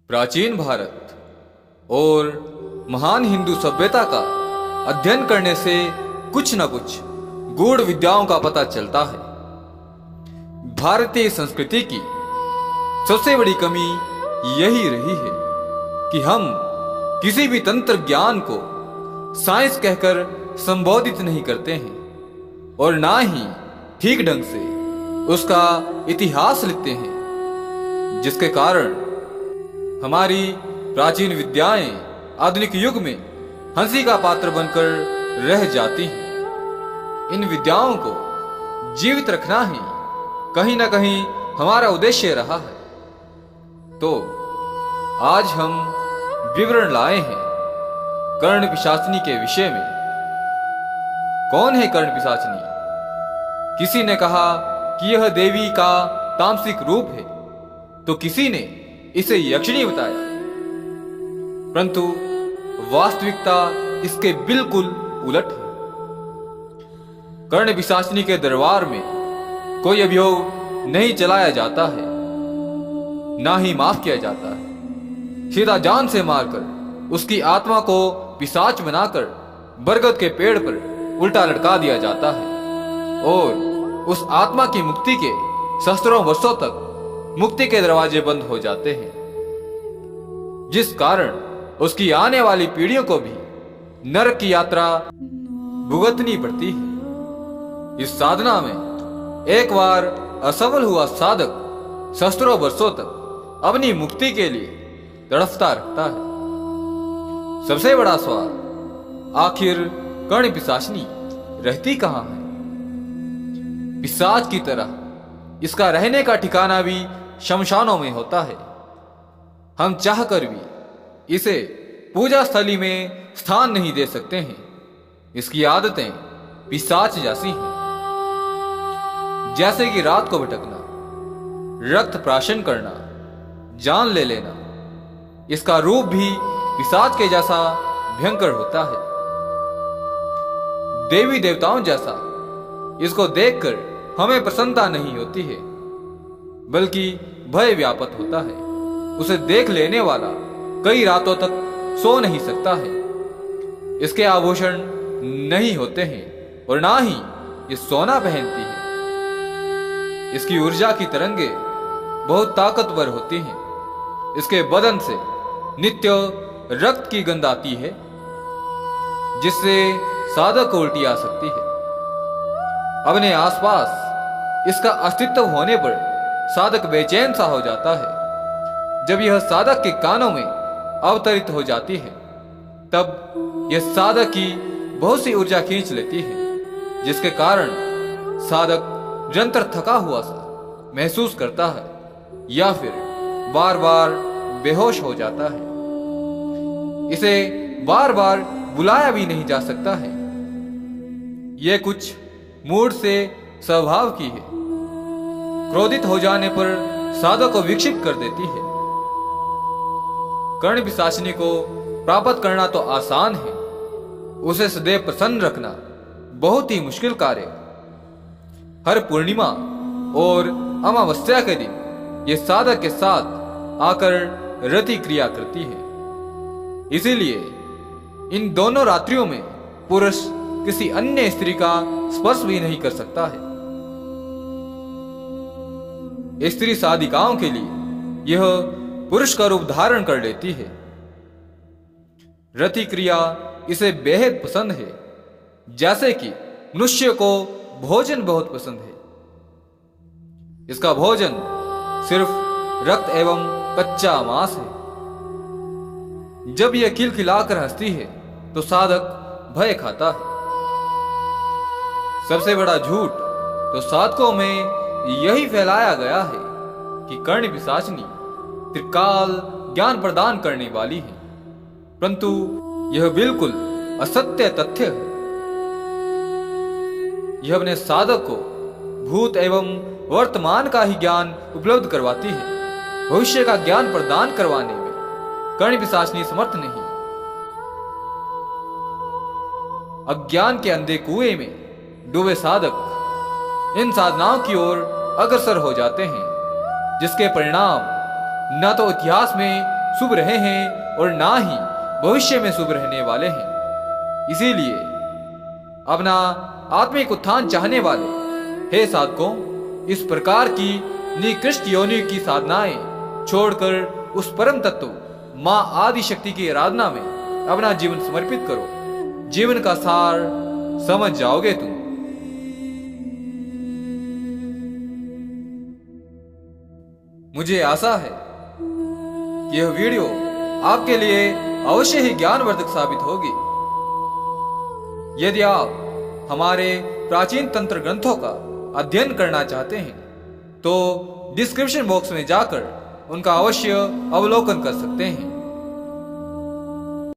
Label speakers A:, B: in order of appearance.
A: प्राचीन भारत और महान हिंदू सभ्यता का अध्ययन करने से कुछ न कुछ गूढ़ विद्याओं का पता चलता है। भारतीय संस्कृति की सबसे बड़ी कमी यही रही है कि हम किसी भी तंत्र ज्ञान को साइंस कहकर संबोधित नहीं करते हैं और ना ही ठीक ढंग से उसका इतिहास लिखते हैं, जिसके कारण हमारी प्राचीन विद्याएं आधुनिक युग में हंसी का पात्र बनकर रह जाती हैं। इन विद्याओं को जीवित रखना ही कहीं ना कहीं हमारा उद्देश्य रहा है। तो आज हम विवरण लाए हैं कर्ण पिशाचिनी के विषय में। कौन है कर्ण पिशाचिनी? किसी ने कहा कि यह देवी का तामसिक रूप है, तो किसी ने इसे यक्षिणी बताया, परंतु वास्तविकता इसके बिल्कुल उलट है। कर्ण पिशाचिनी के दरबार में कोई अभियोग नहीं चलाया जाता है, ना ही माफ किया जाता है। सीधा जान से मारकर उसकी आत्मा को पिशाच बनाकर बरगद के पेड़ पर उल्टा लटका दिया जाता है और उस आत्मा की मुक्ति के सहस्त्रों वर्षों तक मुक्ति के दरवाजे बंद हो जाते हैं, जिस कारण उसकी आने वाली पीढ़ियों को भी नरक की यात्रा भुगतनी पड़ती है। इस साधना में एक बार असफल हुआ साधक सहस्त्रों वर्षों तक अपनी मुक्ति के लिए तड़पता रहता है। सबसे बड़ा सवाल, आखिर कर्ण पिशाचिनी रहती कहां है? पिशाच की तरह इसका रहने का ठिकाना भी शमशानों में होता है। हम चाहकर भी इसे पूजा स्थली में स्थान नहीं दे सकते हैं। इसकी आदतें पिशाच जैसी हैं, जैसे कि रात को भटकना, रक्त प्राशन करना, जान ले लेना। इसका रूप भी पिशाच के जैसा भयंकर होता है। देवी देवताओं जैसा इसको देखकर हमें प्रसन्नता नहीं होती है, बल्कि भय व्याप्त होता है। उसे देख लेने वाला कई रातों तक सो नहीं सकता है। इसके आभूषण नहीं होते हैं और ना ही ये सोना पहनती है। इसकी ऊर्जा की तरंगे बहुत ताकतवर होती हैं। इसके बदन से नित्य रक्त की गंध आती है, जिससे साधक को उल्टी आ सकती है। अपने आसपास इसका अस्तित्व होने पर साधक बेचैन सा हो जाता है। जब यह साधक के कानों में अवतरित हो जाती है, तब यह साधक की बहुत सी ऊर्जा खींच लेती है, जिसके कारण साधक निरंतर थका हुआ सा महसूस करता है या फिर बार बार बेहोश हो जाता है। इसे बार बार बुलाया भी नहीं जा सकता है। यह कुछ मूड से स्वभाव की है। क्रोधित हो जाने पर साधक को विक्षिप्त कर देती है। कर्ण पिशाचिनी को प्राप्त करना तो आसान है, उसे सदैव प्रसन्न रखना बहुत ही मुश्किल कार्य है। हर पूर्णिमा और अमावस्या के दिन यह साधक के साथ आकर रति क्रिया करती है। इसीलिए इन दोनों रात्रियों में पुरुष किसी अन्य स्त्री का स्पर्श भी नहीं कर सकता है। स्त्री साधिकाओं के लिए यह पुरुष का रूप धारण कर लेती है। रति क्रिया इसे बेहद पसंद है, जैसे कि मनुष्य को भोजन बहुत पसंद है। इसका भोजन सिर्फ रक्त एवं कच्चा मांस है। जब यह खिलखिलाकर हंसती है तो साधक भय खाता है। सबसे बड़ा झूठ तो साधकों में यही फैलाया गया है कि कर्ण पिशाचिनी त्रिकाल ज्ञान प्रदान करने वाली है, परंतु यह बिल्कुल असत्य तथ्य है। यह अपने साधक को भूत एवं वर्तमान का ही ज्ञान उपलब्ध करवाती है। भविष्य का ज्ञान प्रदान करवाने में कर्ण पिशाचिनी समर्थ नहीं। अज्ञान के अंधे कुएं में डूबे साधक इन साधनाओं की ओर अग्रसर हो जाते हैं, जिसके परिणाम न तो इतिहास में शुभ रहे हैं और ना ही भविष्य में शुभ रहने वाले हैं। इसीलिए अपना आत्मिक उत्थान चाहने वाले हे साधकों, इस प्रकार की निकृष्ट योनि की साधनाएं छोड़कर उस परम तत्व मां आदि शक्ति की आराधना में अपना जीवन समर्पित करो। जीवन का सार समझ जाओगे तुम। मुझे आशा है कि यह वीडियो आपके लिए अवश्य ही ज्ञानवर्धक साबित होगी। यदि आप हमारे प्राचीन तंत्र ग्रंथों का अध्ययन करना चाहते हैं तो डिस्क्रिप्शन बॉक्स में जाकर उनका अवश्य अवलोकन कर सकते हैं।